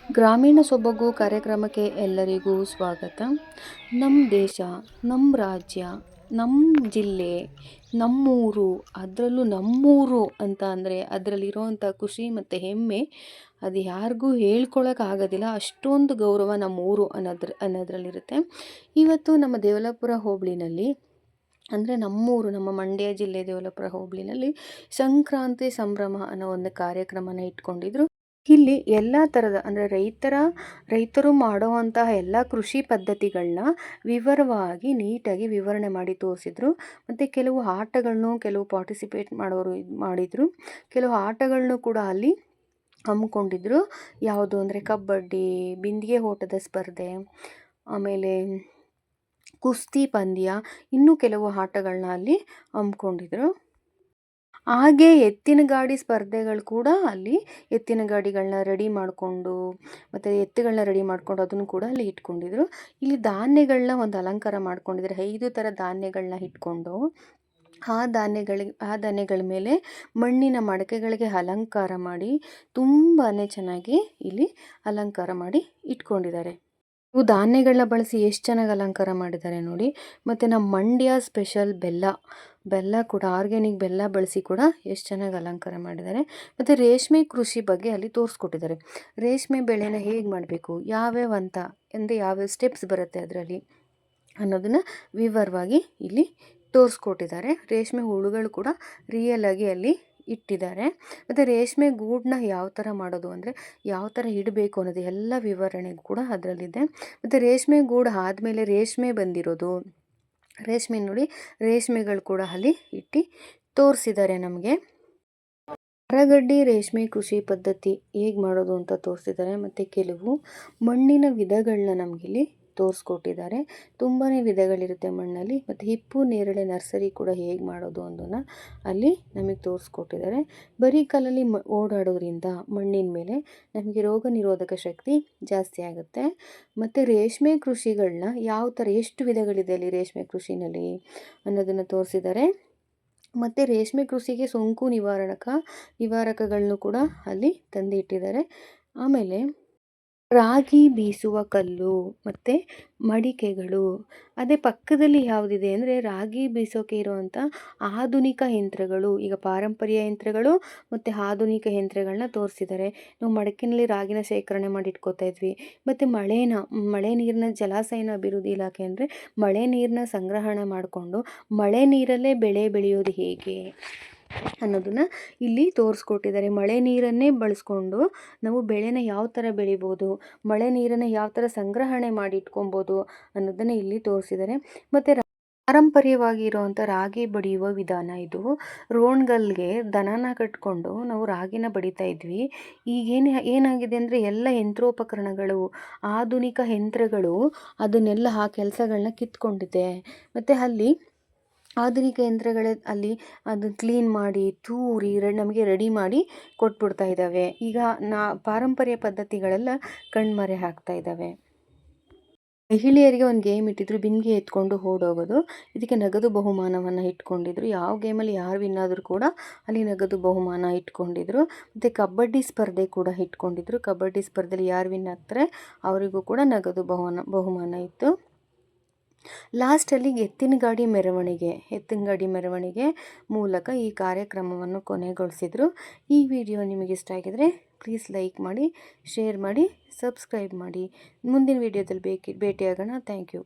ಗ್ರಾಮೀಣ ಸೊಬಗು ಕಾರ್ಯಕ್ರಮಕ್ಕೆ ಎಲ್ಲರಿಗೂ ಸ್ವಾಗತ. ನಮ್ಮ ದೇಶ, ನಮ್ಮ ರಾಜ್ಯ, ನಮ್ಮ ಜಿಲ್ಲೆ, ನಮ್ಮೂರು, ಅದರಲ್ಲೂ ನಮ್ಮೂರು ಅಂತ ಅಂದರೆ ಅದರಲ್ಲಿರೋವಂಥ ಖುಷಿ ಮತ್ತು ಹೆಮ್ಮೆ ಅದು ಯಾರಿಗೂ ಹೇಳ್ಕೊಳಕ್ಕಾಗೋದಿಲ್ಲ. ಅಷ್ಟೊಂದು ಗೌರವ ನಮ್ಮೂರು ಅನ್ನೋದ್ರಲ್ಲಿರುತ್ತೆ. ಇವತ್ತು ನಮ್ಮ ದೇವಲಾಪುರ ಹೋಬಳಿನಲ್ಲಿ ಅಂದರೆ ನಮ್ಮೂರು, ನಮ್ಮ ಮಂಡ್ಯ ಜಿಲ್ಲೆ ದೇವಲಾಪುರ ಹೋಬಳಿನಲ್ಲಿ ಸಂಕ್ರಾಂತಿ ಸಂಭ್ರಮ ಅನ್ನೋ ಒಂದು ಕಾರ್ಯಕ್ರಮನ ಇಟ್ಕೊಂಡಿದ್ರು. ಇಲ್ಲಿ ಎಲ್ಲ ಥರದ ಅಂದರೆ ರೈತರು ಮಾಡುವಂತಹ ಎಲ್ಲ ಕೃಷಿ ಪದ್ಧತಿಗಳನ್ನ ವಿವರವಾಗಿ ನೀಟಾಗಿ ವಿವರಣೆ ಮಾಡಿ ತೋರಿಸಿದ್ರು. ಮತ್ತು ಕೆಲವು ಆಟಗಳನ್ನು ಕೆಲವು ಪಾರ್ಟಿಸಿಪೇಟ್ ಮಾಡೋರು ಮಾಡಿದರು. ಕೆಲವು ಆಟಗಳನ್ನು ಕೂಡ ಅಲ್ಲಿ ಹಮ್ಮಿಕೊಂಡಿದ್ರು. ಯಾವುದು ಅಂದರೆ ಕಬಡ್ಡಿ, ಬಿಂದಿಗೆ ಓಟದ ಸ್ಪರ್ಧೆ, ಆಮೇಲೆ ಕುಸ್ತಿ ಪಂದ್ಯ, ಇನ್ನೂ ಕೆಲವು ಆಟಗಳನ್ನ ಅಲ್ಲಿ ಹಮ್ಮಿಕೊಂಡಿದ್ರು. ಹಾಗೆ ಎತ್ತಿನ ಗಾಡಿ ಸ್ಪರ್ಧೆಗಳು ಕೂಡ ಅಲ್ಲಿ ಎತ್ತಿನ ಗಾಡಿಗಳನ್ನ ರೆಡಿ ಮಾಡಿಕೊಂಡು ಮತ್ತು ಎತ್ತುಗಳನ್ನ ರೆಡಿ ಮಾಡಿಕೊಂಡು ಅದನ್ನು ಕೂಡ ಅಲ್ಲಿ ಇಟ್ಕೊಂಡಿದ್ರು. ಇಲ್ಲಿ ಧಾನ್ಯಗಳನ್ನ ಒಂದು ಅಲಂಕಾರ ಮಾಡ್ಕೊಂಡಿದ್ದಾರೆ. 5 ಥರ ಧಾನ್ಯಗಳನ್ನ ಇಟ್ಕೊಂಡು ಆ ಧಾನ್ಯಗಳ ಮೇಲೆ ಮಣ್ಣಿನ ಮಡಕೆಗಳಿಗೆ ಅಲಂಕಾರ ಮಾಡಿ ತುಂಬಾ ಚೆನ್ನಾಗಿ ಇಲ್ಲಿ ಅಲಂಕಾರ ಮಾಡಿ ಇಟ್ಕೊಂಡಿದ್ದಾರೆ. ಇವು ಧಾನ್ಯಗಳನ್ನ ಬಳಸಿ ಎಷ್ಟು ಚೆನ್ನಾಗಿ ಅಲಂಕಾರ ಮಾಡಿದ್ದಾರೆ ನೋಡಿ. ಮತ್ತು ನಮ್ಮ ಮಂಡ್ಯ ಸ್ಪೆಷಲ್ ಬೆಲ್ಲ ಕೂಡ ಆರ್ಗ್ಯಾನಿಕ್ ಬೆಲ್ಲ ಬಳಸಿ ಕೂಡ ಎಷ್ಟು ಚೆನ್ನಾಗಿ ಅಲಂಕಾರ ಮಾಡಿದ್ದಾರೆ. ಮತ್ತು ರೇಷ್ಮೆ ಕೃಷಿ ಬಗ್ಗೆ ಅಲ್ಲಿ ತೋರಿಸ್ಕೊಟ್ಟಿದ್ದಾರೆ. ರೇಷ್ಮೆ ಬೆಳೆನ ಹೇಗೆ ಮಾಡಬೇಕು, ಯಾವ್ಯಾವ ಹಂತ ಅಂದರೆ ಯಾವ್ಯಾವ ಸ್ಟೆಪ್ಸ್ ಬರುತ್ತೆ ಅದರಲ್ಲಿ ಅನ್ನೋದನ್ನು ವಿವರವಾಗಿ ಇಲ್ಲಿ ತೋರಿಸ್ಕೊಟ್ಟಿದ್ದಾರೆ. ರೇಷ್ಮೆ ಹುಳುಗಳು ಕೂಡ ರಿಯಲ್ ಆಗಿ ಅಲ್ಲಿ ಇಟ್ಟಿದ್ದಾರೆ. ಮತ್ತು ರೇಷ್ಮೆ ಗೂಡನ್ನ ಯಾವ ಥರ ಮಾಡೋದು ಅಂದರೆ ಯಾವ ಥರ ಇಡಬೇಕು ಅನ್ನೋದು ಎಲ್ಲ ವಿವರಣೆ ಕೂಡ ಅದರಲ್ಲಿದೆ. ಮತ್ತು ರೇಷ್ಮೆ ಗೂಡು ಆದಮೇಲೆ ರೇಷ್ಮೆ ಬಂದಿರೋದು, ರೇಷ್ಮೆ ನೋಡಿ, ರೇಷ್ಮೆಗಳು ಕೂಡ ಅಲ್ಲಿ ಇಟ್ಟು ತೋರಿಸಿದ್ದಾರೆ ನಮಗೆ. ಮರಗಡ್ಡಿ ರೇಷ್ಮೆ ಕೃಷಿ ಪದ್ಧತಿ ಹೇಗೆ ಮಾಡೋದು ಅಂತ ತೋರಿಸಿದ್ದಾರೆ. ಮತ್ತು ಕೆಲವು ಮಣ್ಣಿನ ವಿಧಗಳನ್ನ ನಮಗಿಲ್ಲಿ ತೋರಿಸ್ಕೊಟ್ಟಿದ್ದಾರೆ. ತುಂಬಾ ವಿಧಗಳಿರುತ್ತೆ ಮಣ್ಣಲ್ಲಿ. ಮತ್ತು ಹಿಪ್ಪು ನೇರಳೆ ನರ್ಸರಿ ಕೂಡ ಹೇಗೆ ಮಾಡೋದು ಅನ್ನೋದನ್ನು ಅಲ್ಲಿ ನಮಗೆ ತೋರಿಸ್ಕೊಟ್ಟಿದ್ದಾರೆ. ಬರೀ ಕಾಲಲ್ಲಿ ಓಡಾಡೋದ್ರಿಂದ ಮಣ್ಣಿನ ಮೇಲೆ ನಮಗೆ ರೋಗ ನಿರೋಧಕ ಶಕ್ತಿ ಜಾಸ್ತಿ ಆಗುತ್ತೆ. ಮತ್ತು ರೇಷ್ಮೆ ಕೃಷಿಗಳನ್ನ ಯಾವ ಥರ ಎಷ್ಟು ವಿಧಗಳಿದೆ ಅಲ್ಲಿ ರೇಷ್ಮೆ ಕೃಷಿನಲ್ಲಿ ಅನ್ನೋದನ್ನು ತೋರಿಸಿದ್ದಾರೆ. ಮತ್ತು ರೇಷ್ಮೆ ಕೃಷಿಗೆ ಸೋಂಕು ನಿವಾರಕಗಳನ್ನು ಕೂಡ ಅಲ್ಲಿ ತಂದಿಟ್ಟಿದ್ದಾರೆ. ಆಮೇಲೆ ರಾಗಿ ಬೀಸುವ ಕಲ್ಲು ಮತ್ತು ಮಡಿಕೆಗಳು, ಅದೇ ಪಕ್ಕದಲ್ಲಿ ಯಾವುದಿದೆ ಅಂದರೆ ರಾಗಿ ಬೀಸೋಕೆ ಇರುವಂಥ ಆಧುನಿಕ ಯಂತ್ರಗಳು. ಈಗ ಪಾರಂಪರ್ಯ ಯಂತ್ರಗಳು ಮತ್ತು ಆಧುನಿಕ ಯಂತ್ರಗಳನ್ನ ತೋರಿಸಿದ್ದಾರೆ. ನಾವು ಮಡಕೆಯಲ್ಲಿ ರಾಗಿನ ಶೇಖರಣೆ ಮಾಡಿ ಇಟ್ಕೋತಾ ಇದ್ವಿ. ಮತ್ತು ಮಳೆ ನೀರಿನ ಜಲಾಶಯನ ಅಭಿವೃದ್ಧಿ ಇಲಾಖೆ ಅಂದರೆ ಮಳೆ ನೀರನ್ನ ಸಂಗ್ರಹಣೆ ಮಾಡಿಕೊಂಡು ಮಳೆ ನೀರಲ್ಲೇ ಬೆಳೆ ಬೆಳೆಯೋದು ಹೇಗೆ ಅನ್ನೋದನ್ನು ಇಲ್ಲಿ ತೋರಿಸ್ಕೊಟ್ಟಿದ್ದಾರೆ. ಮಳೆ ನೀರನ್ನೇ ಬಳಸ್ಕೊಂಡು ನಾವು ಬೆಳೆನ ಯಾವ ಥರ ಬೆಳಿಬೋದು, ಮಳೆ ನೀರನ್ನು ಯಾವ ಥರ ಸಂಗ್ರಹಣೆ ಮಾಡಿ ಇಟ್ಕೊಬೋದು ಅನ್ನೋದನ್ನು ಇಲ್ಲಿ ತೋರಿಸಿದ್ದಾರೆ. ಮತ್ತು ಪಾರಂಪರ್ಯವಾಗಿ ಇರುವಂಥ ರಾಗಿ ಬಡಿಯುವ ವಿಧಾನ ಇದು. ರೋಣ್ಗಲ್ಗೆ ದನನ ಕಟ್ಕೊಂಡು ನಾವು ರಾಗಿನ ಬಡಿತಾ ಇದ್ವಿ. ಏನಾಗಿದೆ ಅಂದರೆ ಎಲ್ಲ ಯಂತ್ರೋಪಕರಣಗಳು, ಆಧುನಿಕ ಯಂತ್ರಗಳು ಅದನ್ನೆಲ್ಲ ಆ ಕೆಲಸಗಳನ್ನ ಕಿತ್ಕೊಂಡಿದೆ. ಮತ್ತು ಅಲ್ಲಿ ಆಧುನಿಕ ಯಂತ್ರಗಳೇ ಅಲ್ಲಿ ಅದು ಕ್ಲೀನ್ ಮಾಡಿ ತೂರಿ ನಮಗೆ ರೆಡಿ ಮಾಡಿ ಕೊಟ್ಬಿಡ್ತಾ ಇದ್ದಾವೆ. ಈಗ ಪಾರಂಪರ್ಯ ಪದ್ಧತಿಗಳೆಲ್ಲ ಕಣ್ಮರೆ ಆಗ್ತಾ ಇದ್ದಾವೆ. ಮಹಿಳೆಯರಿಗೆ ಒಂದು ಗೇಮ್ ಇಟ್ಟಿದ್ರು, ಬಿಂದಿಗೆ ಎತ್ಕೊಂಡು ಓಡೋಗೋದು. ಇದಕ್ಕೆ ನಗದು ಬಹುಮಾನವನ್ನು ಇಟ್ಕೊಂಡಿದ್ರು. ಯಾವ ಗೇಮಲ್ಲಿ ಯಾರು ವಿನ್ ಆದರೂ ಕೂಡ ಅಲ್ಲಿ ನಗದು ಬಹುಮಾನ ಇಟ್ಕೊಂಡಿದ್ರು. ಮತ್ತು ಕಬಡ್ಡಿ ಸ್ಪರ್ಧೆ ಕೂಡ ಇಟ್ಕೊಂಡಿದ್ರು. ಕಬಡ್ಡಿ ಸ್ಪರ್ಧೆಯಲ್ಲಿ ಯಾರು ವಿನ್ ಆಗ್ತಾರೆ ಅವರಿಗೂ ಕೂಡ ನಗದು ಬಹುಮಾನ ಇತ್ತು. ಲಾಸ್ಟಲ್ಲಿ ಎತ್ತಿನ ಗಾಡಿ ಮೆರವಣಿಗೆ ಮೂಲಕ ಈ ಕಾರ್ಯಕ್ರಮವನ್ನು ಕೊನೆಗೊಳಿಸಿದರು. ಈ ವಿಡಿಯೋ ನಿಮಗೆ ಇಷ್ಟ ಆಗಿದರೆ ಪ್ಲೀಸ್ ಲೈಕ್ ಮಾಡಿ, ಶೇರ್ ಮಾಡಿ, ಸಬ್ಸ್ಕ್ರೈಬ್ ಮಾಡಿ. ಮುಂದಿನ ವಿಡಿಯೋದಲ್ಲಿ ಭೇಟಿಯಾಗೋಣ. Thank you.